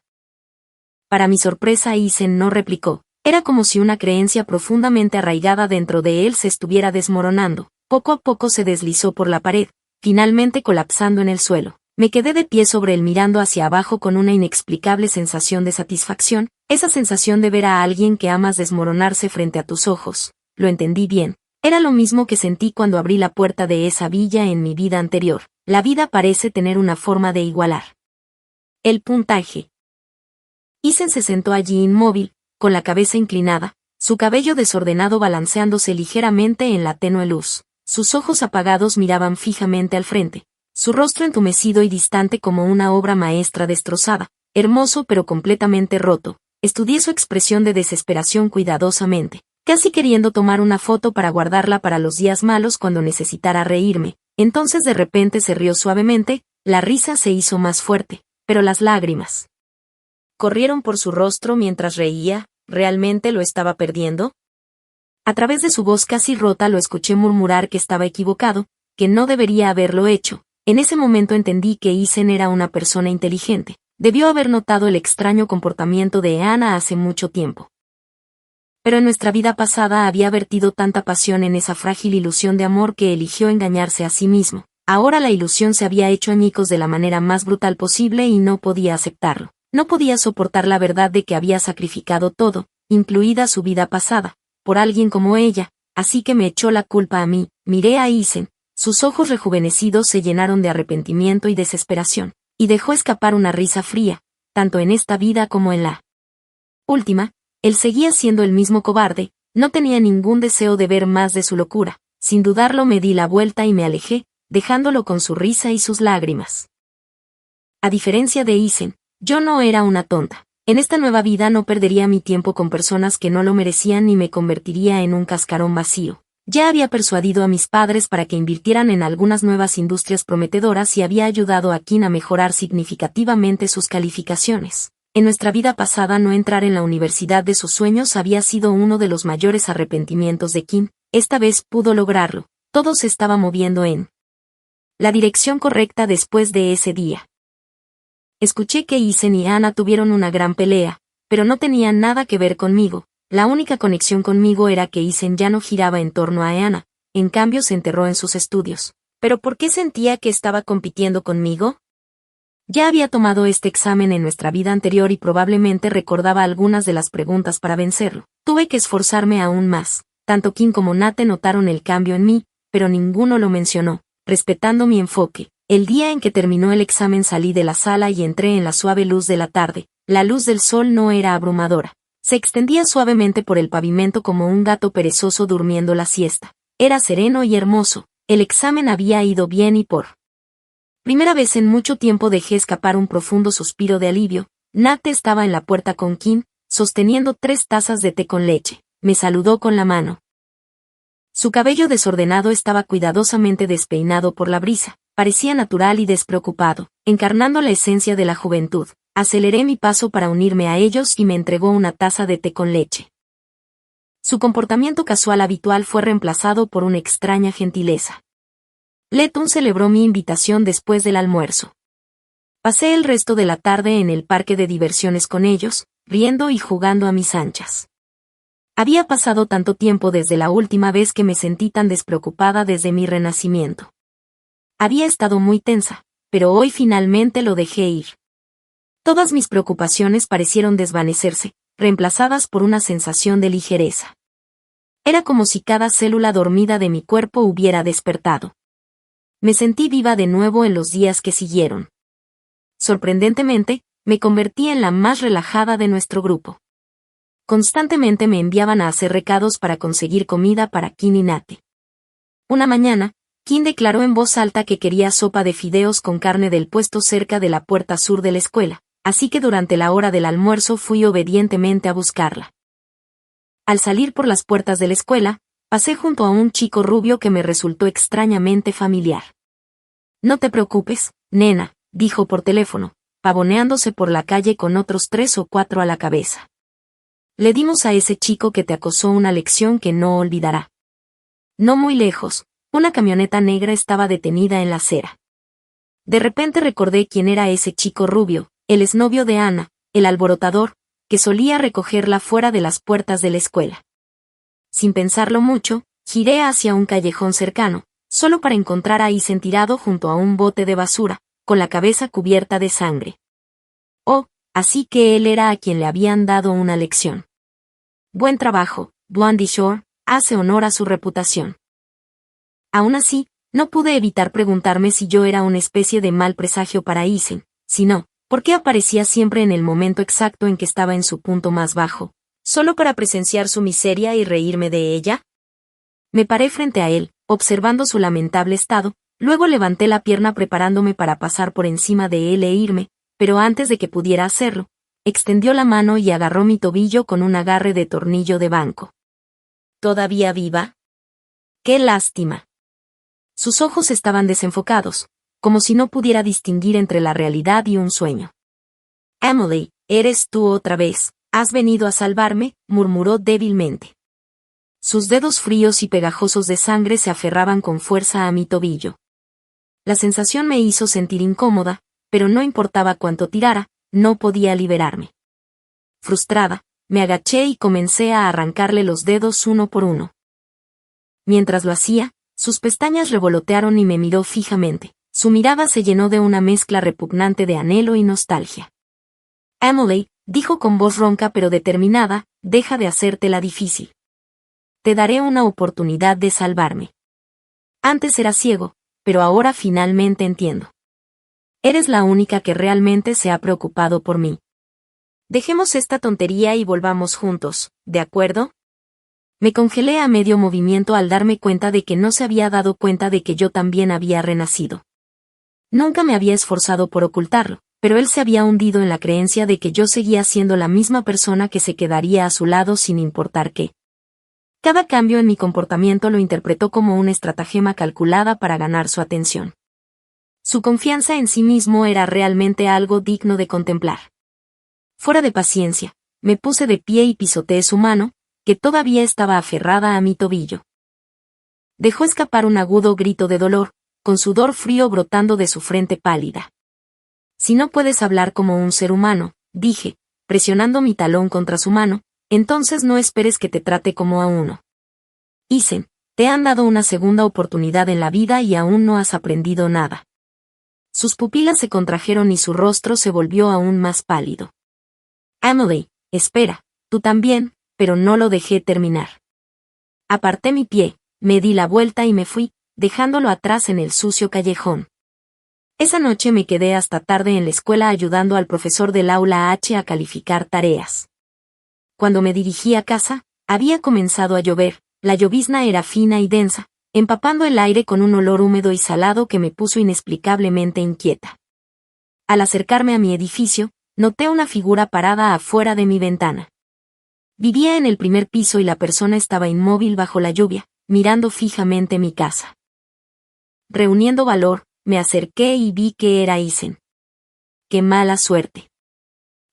Para mi sorpresa Isen no replicó. Era como si una creencia profundamente arraigada dentro de él se estuviera desmoronando. Poco a poco se deslizó por la pared, finalmente colapsando en el suelo. Me quedé de pie sobre él mirando hacia abajo con una inexplicable sensación de satisfacción, esa sensación de ver a alguien que amas desmoronarse frente a tus ojos. Lo entendí bien. Era lo mismo que sentí cuando abrí la puerta de esa villa en mi vida anterior. La vida parece tener una forma de igualar el puntaje. Isen se sentó allí inmóvil, con la cabeza inclinada, su cabello desordenado balanceándose ligeramente en la tenue luz. Sus ojos apagados miraban fijamente al frente, su rostro entumecido y distante como una obra maestra destrozada, hermoso pero completamente roto. Estudié su expresión de desesperación cuidadosamente, casi queriendo tomar una foto para guardarla para los días malos cuando necesitara reírme. Entonces de repente se rió suavemente, la risa se hizo más fuerte, pero las lágrimas corrieron por su rostro mientras reía. ¿Realmente lo estaba perdiendo? A través de su voz casi rota lo escuché murmurar que estaba equivocado, que no debería haberlo hecho. En ese momento entendí que Isen era una persona inteligente. Debió haber notado el extraño comportamiento de Anna hace mucho tiempo. Pero en nuestra vida pasada había vertido tanta pasión en esa frágil ilusión de amor que eligió engañarse a sí mismo. Ahora la ilusión se había hecho añicos de la manera más brutal posible y no podía aceptarlo. No podía soportar la verdad de que había sacrificado todo, incluida su vida pasada, por alguien como ella, así que me echó la culpa a mí. Miré a Isen, sus ojos rejuvenecidos se llenaron de arrepentimiento y desesperación, y dejó escapar una risa fría, tanto en esta vida como en la última. Él seguía siendo el mismo cobarde, no tenía ningún deseo de ver más de su locura. Sin dudarlo me di la vuelta y me alejé, dejándolo con su risa y sus lágrimas. A diferencia de Isen, yo no era una tonta. En esta nueva vida no perdería mi tiempo con personas que no lo merecían ni me convertiría en un cascarón vacío. Ya había persuadido a mis padres para que invirtieran en algunas nuevas industrias prometedoras y había ayudado a Kim a mejorar significativamente sus calificaciones. En nuestra vida pasada no entrar en la universidad de sus sueños había sido uno de los mayores arrepentimientos de Kim. Esta vez pudo lograrlo. Todo se estaba moviendo en la dirección correcta después de ese día. Escuché que Isen y Anna tuvieron una gran pelea, pero no tenía nada que ver conmigo. La única conexión conmigo era que Isen ya no giraba en torno a Eana, en cambio se enterró en sus estudios. ¿Pero por qué sentía que estaba compitiendo conmigo? Ya había tomado este examen en nuestra vida anterior y probablemente recordaba algunas de las preguntas para vencerlo. Tuve que esforzarme aún más. Tanto Kim como Nate notaron el cambio en mí, pero ninguno lo mencionó, respetando mi enfoque. El día en que terminó el examen salí de la sala y entré en la suave luz de la tarde. La luz del sol no era abrumadora. Se extendía suavemente por el pavimento como un gato perezoso durmiendo la siesta. Era sereno y hermoso. El examen había ido bien y por primera vez en mucho tiempo dejé escapar un profundo suspiro de alivio. Nate estaba en la puerta con Kim, sosteniendo 3 tazas de té con leche. Me saludó con la mano. Su cabello desordenado estaba cuidadosamente despeinado por la brisa. Parecía natural y despreocupado, encarnando la esencia de la juventud. Aceleré mi paso para unirme a ellos y me entregó una taza de té con leche. Su comportamiento casual habitual fue reemplazado por una extraña gentileza. Letun celebró mi invitación después del almuerzo. Pasé el resto de la tarde en el parque de diversiones con ellos, riendo y jugando a mis anchas. Había pasado tanto tiempo desde la última vez que me sentí tan despreocupada desde mi renacimiento. Había estado muy tensa, pero hoy finalmente lo dejé ir. Todas mis preocupaciones parecieron desvanecerse, reemplazadas por una sensación de ligereza. Era como si cada célula dormida de mi cuerpo hubiera despertado. Me sentí viva de nuevo en los días que siguieron. Sorprendentemente, me convertí en la más relajada de nuestro grupo. Constantemente me enviaban a hacer recados para conseguir comida para Kim y Nate. Una mañana, Kim declaró en voz alta que quería sopa de fideos con carne del puesto cerca de la puerta sur de la escuela, así que durante la hora del almuerzo fui obedientemente a buscarla. Al salir por las puertas de la escuela, pasé junto a un chico rubio que me resultó extrañamente familiar. No te preocupes, nena, dijo por teléfono, pavoneándose por la calle con otros 3 o 4 a la cabeza. Le dimos a ese chico que te acosó una lección que no olvidará. No muy lejos, una camioneta negra estaba detenida en la acera. De repente recordé quién era ese chico rubio, el exnovio de Ana, el alborotador, que solía recogerla fuera de las puertas de la escuela. Sin pensarlo mucho, giré hacia un callejón cercano, solo para encontrar a Isen tirado junto a un bote de basura, con la cabeza cubierta de sangre. Oh, así que él era a quien le habían dado una lección. Buen trabajo, Blondie Shore, hace honor a su reputación. Aún así, no pude evitar preguntarme si yo era una especie de mal presagio para Isen, si no, ¿por qué aparecía siempre en el momento exacto en que estaba en su punto más bajo? ¿Solo para presenciar su miseria y reírme de ella? Me paré frente a él, observando su lamentable estado, luego levanté la pierna preparándome para pasar por encima de él e irme, pero antes de que pudiera hacerlo, extendió la mano y agarró mi tobillo con un agarre de tornillo de banco. ¿Todavía viva? ¡Qué lástima! Sus ojos estaban desenfocados, como si no pudiera distinguir entre la realidad y un sueño. Emily, ¿eres tú otra vez? ¿Has venido a salvarme?, murmuró débilmente. Sus dedos fríos y pegajosos de sangre se aferraban con fuerza a mi tobillo. La sensación me hizo sentir incómoda, pero no importaba cuánto tirara, no podía liberarme. Frustrada, me agaché y comencé a arrancarle los dedos uno por uno. Mientras lo hacía, sus pestañas revolotearon y me miró fijamente. Su mirada se llenó de una mezcla repugnante de anhelo y nostalgia. Emily, dijo con voz ronca pero determinada, deja de hacértela difícil. Te daré una oportunidad de salvarme. Antes era ciego, pero ahora finalmente entiendo. Eres la única que realmente se ha preocupado por mí. Dejemos esta tontería y volvamos juntos, ¿de acuerdo? Me congelé a medio movimiento al darme cuenta de que no se había dado cuenta de que yo también había renacido. Nunca me había esforzado por ocultarlo, pero él se había hundido en la creencia de que yo seguía siendo la misma persona que se quedaría a su lado sin importar qué. Cada cambio en mi comportamiento lo interpretó como una estratagema calculada para ganar su atención. Su confianza en sí mismo era realmente algo digno de contemplar. Fuera de paciencia, me puse de pie y pisoteé su mano, que todavía estaba aferrada a mi tobillo. Dejó escapar un agudo grito de dolor, con sudor frío brotando de su frente pálida. Si no puedes hablar como un ser humano, dije, presionando mi talón contra su mano, entonces no esperes que te trate como a uno. Isen, te han dado una segunda oportunidad en la vida y aún no has aprendido nada. Sus pupilas se contrajeron y su rostro se volvió aún más pálido. Emily, espera, tú también, pero no lo dejé terminar. Aparté mi pie, me di la vuelta y me fui, dejándolo atrás en el sucio callejón. Esa noche me quedé hasta tarde en la escuela ayudando al profesor del aula H a calificar tareas. Cuando me dirigí a casa, había comenzado a llover, la llovizna era fina y densa, empapando el aire con un olor húmedo y salado que me puso inexplicablemente inquieta. Al acercarme a mi edificio, noté una figura parada afuera de mi ventana. Vivía en el primer piso y la persona estaba inmóvil bajo la lluvia, mirando fijamente mi casa. Reuniendo valor, me acerqué y vi que era Isen. ¡Qué mala suerte!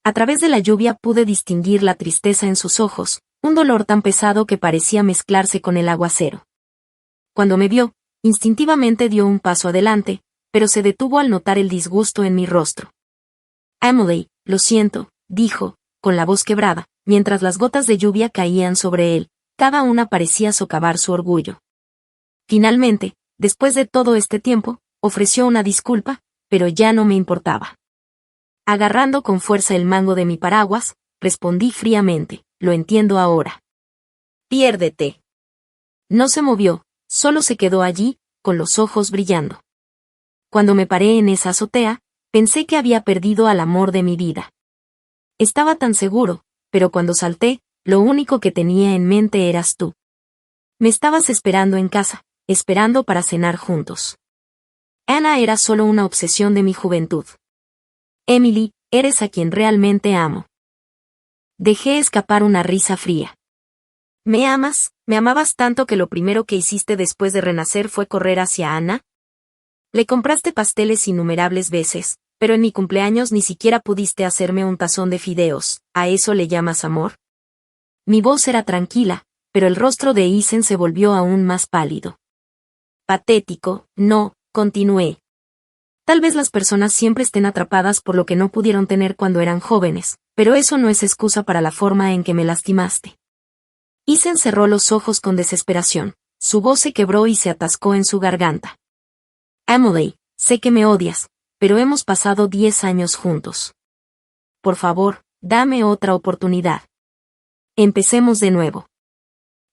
A través de la lluvia pude distinguir la tristeza en sus ojos, un dolor tan pesado que parecía mezclarse con el aguacero. Cuando me vio, instintivamente dio un paso adelante, pero se detuvo al notar el disgusto en mi rostro. Emily, lo siento, dijo, con la voz quebrada, mientras las gotas de lluvia caían sobre él, cada una parecía socavar su orgullo. Finalmente, después de todo este tiempo, ofreció una disculpa, pero ya no me importaba. Agarrando con fuerza el mango de mi paraguas, respondí fríamente, lo entiendo ahora. Piérdete. No se movió, solo se quedó allí, con los ojos brillando. Cuando me paré en esa azotea, pensé que había perdido al amor de mi vida. Estaba tan seguro, pero cuando salté, lo único que tenía en mente eras tú. Me estabas esperando en casa, esperando para cenar juntos. Anna era solo una obsesión de mi juventud. Emily, eres a quien realmente amo. Dejé escapar una risa fría. ¿Me amas? ¿Me amabas tanto que lo primero que hiciste después de renacer fue correr hacia Anna? Le compraste pasteles innumerables veces, pero en mi cumpleaños ni siquiera pudiste hacerme un tazón de fideos. ¿A eso le llamas amor? Mi voz era tranquila, pero el rostro de Isen se volvió aún más pálido. Patético, no, continué. Tal vez las personas siempre estén atrapadas por lo que no pudieron tener cuando eran jóvenes, pero eso no es excusa para la forma en que me lastimaste. Isen cerró los ojos con desesperación, su voz se quebró y se atascó en su garganta. Emily, sé que me odias, pero hemos pasado 10 años juntos. Por favor, dame otra oportunidad. Empecemos de nuevo.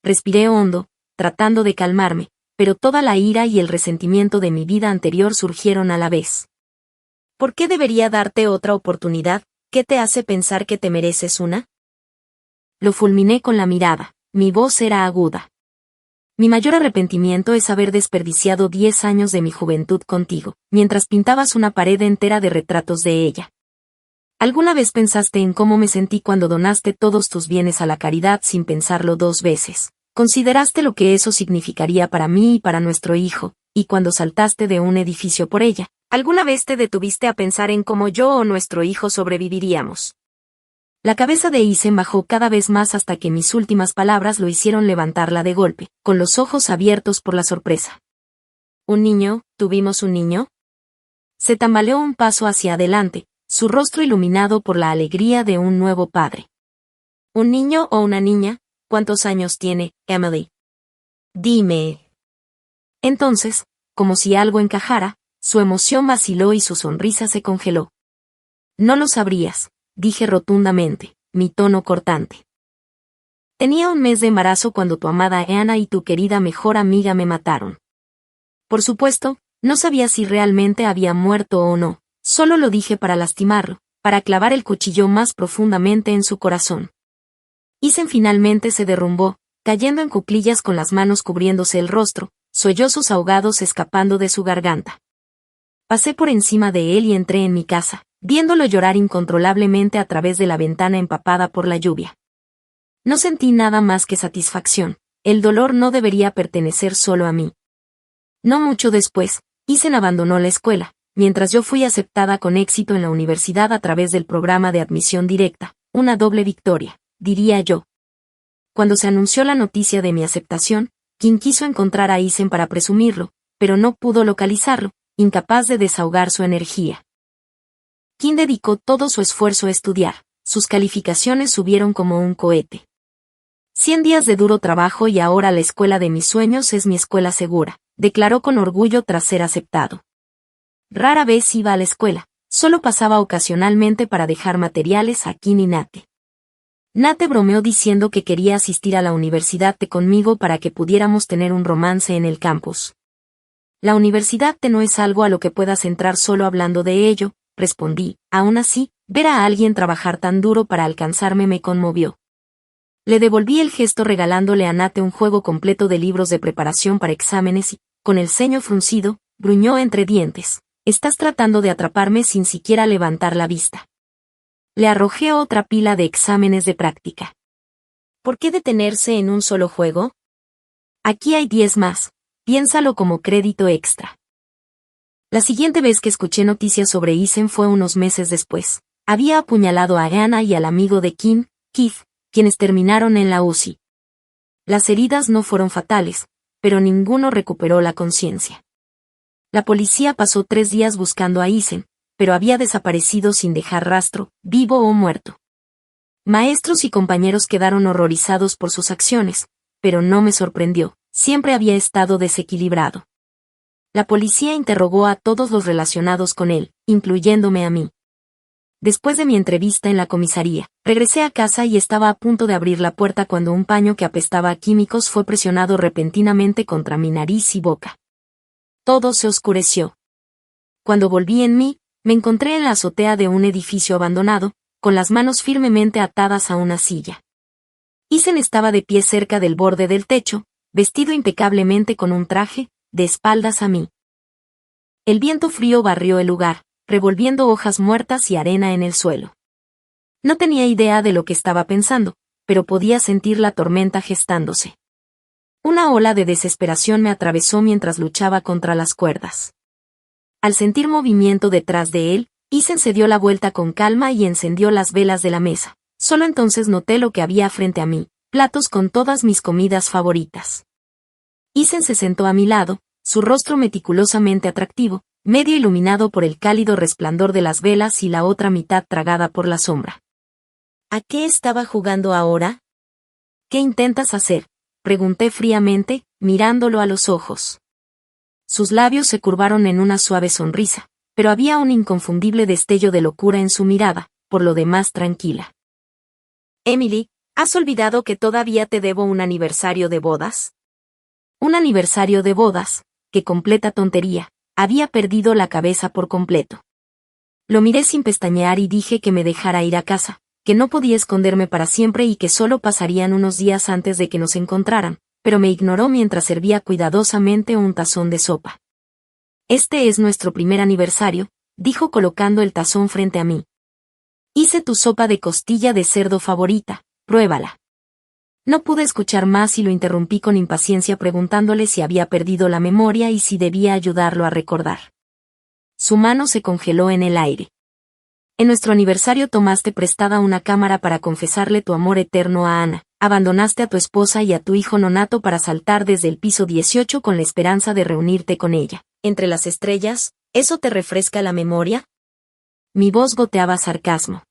Respiré hondo, tratando de calmarme, pero toda la ira y el resentimiento de mi vida anterior surgieron a la vez. ¿Por qué debería darte otra oportunidad? ¿Qué te hace pensar que te mereces una? Lo fulminé con la mirada, mi voz era aguda. Mi mayor arrepentimiento es haber desperdiciado 10 años de mi juventud contigo, mientras pintabas una pared entera de retratos de ella. ¿Alguna vez pensaste en cómo me sentí cuando donaste todos tus bienes a la caridad sin pensarlo 2 veces? ¿Consideraste lo que eso significaría para mí y para nuestro hijo, y cuando saltaste de un edificio por ella? ¿Alguna vez te detuviste a pensar en cómo yo o nuestro hijo sobreviviríamos? La cabeza de Isen bajó cada vez más hasta que mis últimas palabras lo hicieron levantarla de golpe, con los ojos abiertos por la sorpresa. ¿Un niño? ¿Tuvimos un niño? Se tambaleó un paso hacia adelante, su rostro iluminado por la alegría de un nuevo padre. ¿Un niño o una niña? ¿Cuántos años tiene, Emily? Dime. Entonces, como si algo encajara, su emoción vaciló y su sonrisa se congeló. No lo sabrías, dije rotundamente, mi tono cortante. Tenía un mes de embarazo cuando tu amada Anna y tu querida mejor amiga me mataron. Por supuesto, no sabía si realmente había muerto o no, solo lo dije para lastimarlo, para clavar el cuchillo más profundamente en su corazón. Isen finalmente se derrumbó, cayendo en cuclillas con las manos cubriéndose el rostro, sollozos ahogados escapando de su garganta. Pasé por encima de él y entré en mi casa, viéndolo llorar incontrolablemente a través de la ventana empapada por la lluvia. No sentí nada más que satisfacción, el dolor no debería pertenecer solo a mí. No mucho después, Isen abandonó la escuela, mientras yo fui aceptada con éxito en la universidad a través del programa de admisión directa, una doble victoria, diría yo. Cuando se anunció la noticia de mi aceptación, Kim quiso encontrar a Isen para presumirlo, pero no pudo localizarlo, incapaz de desahogar su energía. Kim dedicó todo su esfuerzo a estudiar, sus calificaciones subieron como un cohete. 100 días de duro trabajo y ahora la escuela de mis sueños es mi escuela segura, declaró con orgullo tras ser aceptado. Rara vez iba a la escuela, solo pasaba ocasionalmente para dejar materiales a Kim y Nate. Nate bromeó diciendo que quería asistir a la universidad conmigo para que pudiéramos tener un romance en el campus. La universidad no es algo a lo que puedas entrar solo hablando de ello, respondí. Aún así, ver a alguien trabajar tan duro para alcanzarme me conmovió. Le devolví el gesto regalándole a Nate un juego completo de libros de preparación para exámenes y, con el ceño fruncido, gruñó entre dientes. Estás tratando de atraparme sin siquiera levantar la vista. Le arrojé otra pila de exámenes de práctica. ¿Por qué detenerse en un solo juego? Aquí hay 10 más, piénsalo como crédito extra. La siguiente vez que escuché noticias sobre Eason fue unos meses después. Había apuñalado a Anna y al amigo de Kim, Keith, quienes terminaron en la UCI. Las heridas no fueron fatales, pero ninguno recuperó la conciencia. La policía pasó 3 días buscando a Eason, pero había desaparecido sin dejar rastro, vivo o muerto. Maestros y compañeros quedaron horrorizados por sus acciones, pero no me sorprendió, siempre había estado desequilibrado. La policía interrogó a todos los relacionados con él, incluyéndome a mí. Después de mi entrevista en la comisaría, regresé a casa y estaba a punto de abrir la puerta cuando un paño que apestaba a químicos fue presionado repentinamente contra mi nariz y boca. Todo se oscureció. Cuando volví en mí, me encontré en la azotea de un edificio abandonado, con las manos firmemente atadas a una silla. Eason estaba de pie cerca del borde del techo, vestido impecablemente con un traje, de espaldas a mí. El viento frío barrió el lugar, revolviendo hojas muertas y arena en el suelo. No tenía idea de lo que estaba pensando, pero podía sentir la tormenta gestándose. Una ola de desesperación me atravesó mientras luchaba contra las cuerdas. Al sentir movimiento detrás de él, Eason se dio la vuelta con calma y encendió las velas de la mesa. Solo entonces noté lo que había frente a mí, platos con todas mis comidas favoritas. Eason se sentó a mi lado, su rostro meticulosamente atractivo, medio iluminado por el cálido resplandor de las velas y la otra mitad tragada por la sombra. ¿A qué estaba jugando ahora? ¿Qué intentas hacer?, pregunté fríamente, mirándolo a los ojos. Sus labios se curvaron en una suave sonrisa, pero había un inconfundible destello de locura en su mirada, por lo demás tranquila. Emily, ¿has olvidado que todavía te debo un aniversario de bodas? Un aniversario de bodas, qué completa tontería, había perdido la cabeza por completo. Lo miré sin pestañear y dije que me dejara ir a casa, que no podía esconderme para siempre y que solo pasarían unos días antes de que nos encontraran, pero me ignoró mientras servía cuidadosamente un tazón de sopa. Este es nuestro primer aniversario, dijo colocando el tazón frente a mí. Hice tu sopa de costilla de cerdo favorita, pruébala. No pude escuchar más y lo interrumpí con impaciencia preguntándole si había perdido la memoria y si debía ayudarlo a recordar. Su mano se congeló en el aire. En nuestro aniversario tomaste prestada una cámara para confesarle tu amor eterno a Anna, abandonaste a tu esposa y a tu hijo nonato para saltar desde el piso 18 con la esperanza de reunirte con ella. Entre las estrellas, ¿eso te refresca la memoria? Mi voz goteaba sarcasmo.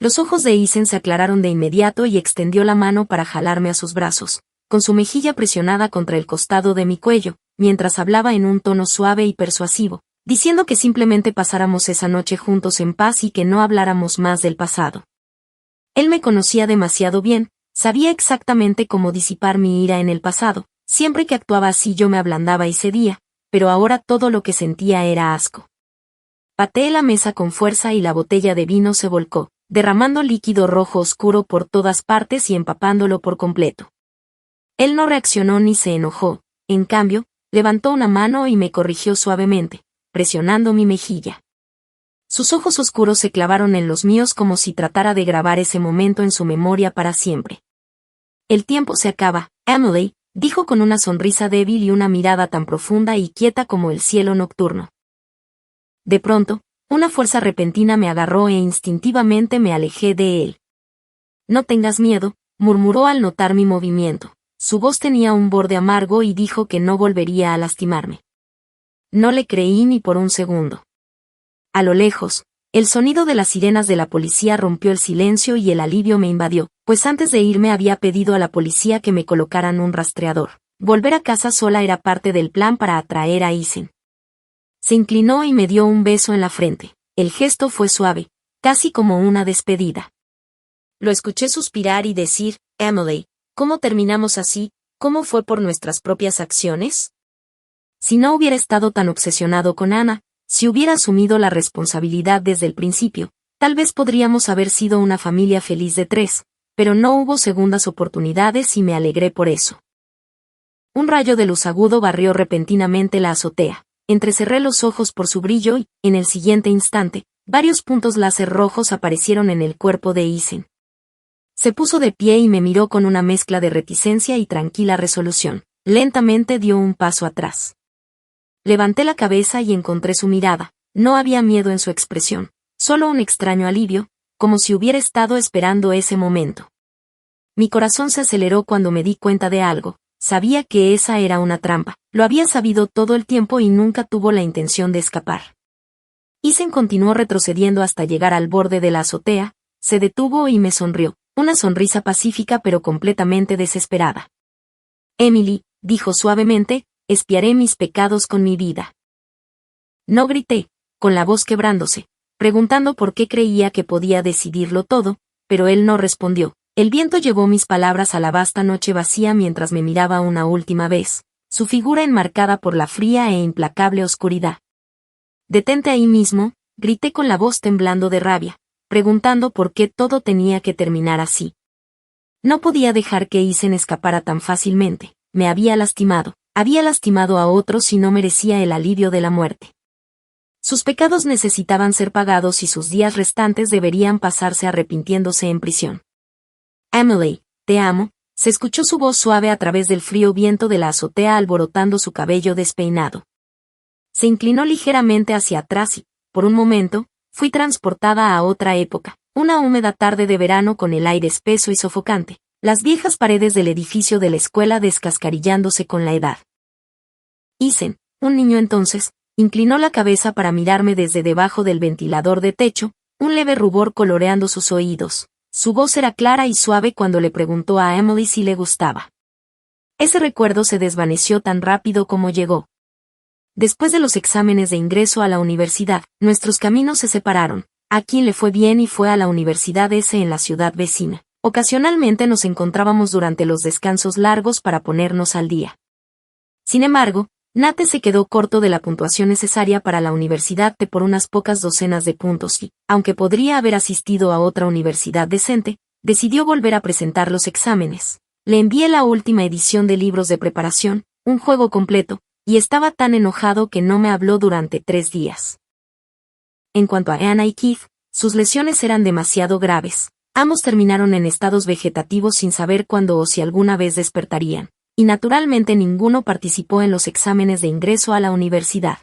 Los ojos de Eason se aclararon de inmediato y extendió la mano para jalarme a sus brazos, con su mejilla presionada contra el costado de mi cuello, mientras hablaba en un tono suave y persuasivo, diciendo que simplemente pasáramos esa noche juntos en paz y que no habláramos más del pasado. Él me conocía demasiado bien, sabía exactamente cómo disipar mi ira en el pasado, siempre que actuaba así yo me ablandaba y cedía, pero ahora todo lo que sentía era asco. Pateé la mesa con fuerza y la botella de vino se volcó, derramando líquido rojo oscuro por todas partes y empapándolo por completo. Él no reaccionó ni se enojó, en cambio, levantó una mano y me corrigió suavemente, presionando mi mejilla. Sus ojos oscuros se clavaron en los míos como si tratara de grabar ese momento en su memoria para siempre. El tiempo se acaba, Emily, dijo con una sonrisa débil y una mirada tan profunda y quieta como el cielo nocturno. De pronto, una fuerza repentina me agarró e instintivamente me alejé de él. No tengas miedo, murmuró al notar mi movimiento. Su voz tenía un borde amargo y dijo que no volvería a lastimarme. No le creí ni por un segundo. A lo lejos, El sonido de las sirenas de la policía rompió el silencio y el alivio me invadió, pues antes de irme había pedido a la policía que me colocaran un rastreador. Volver a casa sola era parte del plan para atraer a Isen. Se inclinó y me dio un beso en la frente. El gesto fue suave, casi como una despedida. Lo escuché suspirar y decir, Emily, ¿cómo terminamos así? ¿Cómo fue por nuestras propias acciones? Si no hubiera estado tan obsesionado con Anna, si hubiera asumido la responsabilidad desde el principio, tal vez podríamos haber sido una familia feliz de 3, pero no hubo segundas oportunidades y me alegré por eso. Un rayo de luz agudo barrió repentinamente la azotea. Entrecerré los ojos por su brillo y, en el siguiente instante, varios puntos láser rojos aparecieron en el cuerpo de Isen. Se puso de pie y me miró con una mezcla de reticencia y tranquila resolución. Lentamente dio un paso atrás. Levanté la cabeza y encontré su mirada. No había miedo en su expresión, solo un extraño alivio, como si hubiera estado esperando ese momento. Mi corazón se aceleró cuando me di cuenta de algo. Sabía que esa era una trampa. Lo había sabido todo el tiempo y nunca tuvo la intención de escapar. Isen continuó retrocediendo hasta llegar al borde de la azotea, se detuvo y me sonrió, una sonrisa pacífica pero completamente desesperada. Emily, dijo suavemente, expiaré mis pecados con mi vida. No grité, con la voz quebrándose, preguntando por qué creía que podía decidirlo todo, pero él no respondió. El viento llevó mis palabras a la vasta noche vacía mientras me miraba una última vez, su figura enmarcada por la fría e implacable oscuridad. Detente ahí mismo, grité con la voz temblando de rabia, preguntando por qué todo tenía que terminar así. No podía dejar que Isen escapara tan fácilmente, me había lastimado a otros y no merecía el alivio de la muerte. Sus pecados necesitaban ser pagados y sus días restantes deberían pasarse arrepintiéndose en prisión. Emily, te amo, se escuchó su voz suave a través del frío viento de la azotea alborotando su cabello despeinado. Se inclinó ligeramente hacia atrás y, por un momento, fui transportada a otra época, una húmeda tarde de verano con el aire espeso y sofocante, las viejas paredes del edificio de la escuela descascarillándose con la edad. Isen, un niño entonces, inclinó la cabeza para mirarme desde debajo del ventilador de techo, un leve rubor coloreando sus oídos. Su voz era clara y suave cuando le preguntó a Emily si le gustaba. Ese recuerdo se desvaneció tan rápido como llegó. Después de los exámenes de ingreso a la universidad, nuestros caminos se separaron. A quien le fue bien y fue a la universidad en la ciudad vecina. Ocasionalmente nos encontrábamos durante los descansos largos para ponernos al día. Sin embargo, Nate se quedó corto de la puntuación necesaria para la universidad por unas pocas docenas de puntos y, aunque podría haber asistido a otra universidad decente, decidió volver a presentar los exámenes. Le envié la última edición de libros de preparación, un juego completo, y estaba tan enojado que no me habló durante 3 días. En cuanto a Anna y Keith, sus lesiones eran demasiado graves. Ambos terminaron en estados vegetativos sin saber cuándo o si alguna vez despertarían. Y naturalmente ninguno participó en los exámenes de ingreso a la universidad.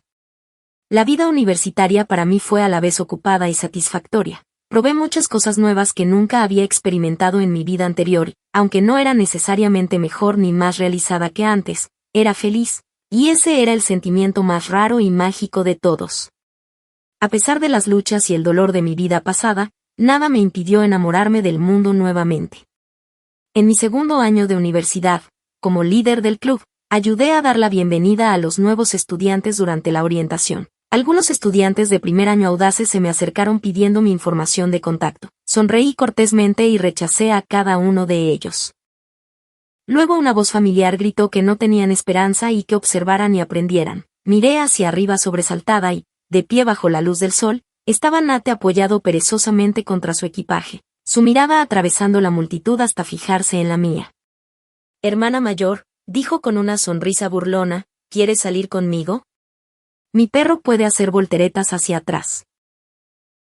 La vida universitaria para mí fue a la vez ocupada y satisfactoria. Probé muchas cosas nuevas que nunca había experimentado en mi vida anterior, aunque no era necesariamente mejor ni más realizada que antes, era feliz, y ese era el sentimiento más raro y mágico de todos. A pesar de las luchas y el dolor de mi vida pasada, nada me impidió enamorarme del mundo nuevamente. En mi segundo año de universidad, como líder del club, ayudé a dar la bienvenida a los nuevos estudiantes durante la orientación. Algunos estudiantes de primer año audaces se me acercaron pidiendo mi información de contacto. Sonreí cortésmente y rechacé a cada uno de ellos. Luego una voz familiar gritó que no tenían esperanza y que observaran y aprendieran. Miré hacia arriba sobresaltada y, de pie bajo la luz del sol, estaba Nate apoyado perezosamente contra su equipaje, su mirada atravesando la multitud hasta fijarse en la mía. Hermana mayor, dijo con una sonrisa burlona, ¿quieres salir conmigo? Mi perro puede hacer volteretas hacia atrás.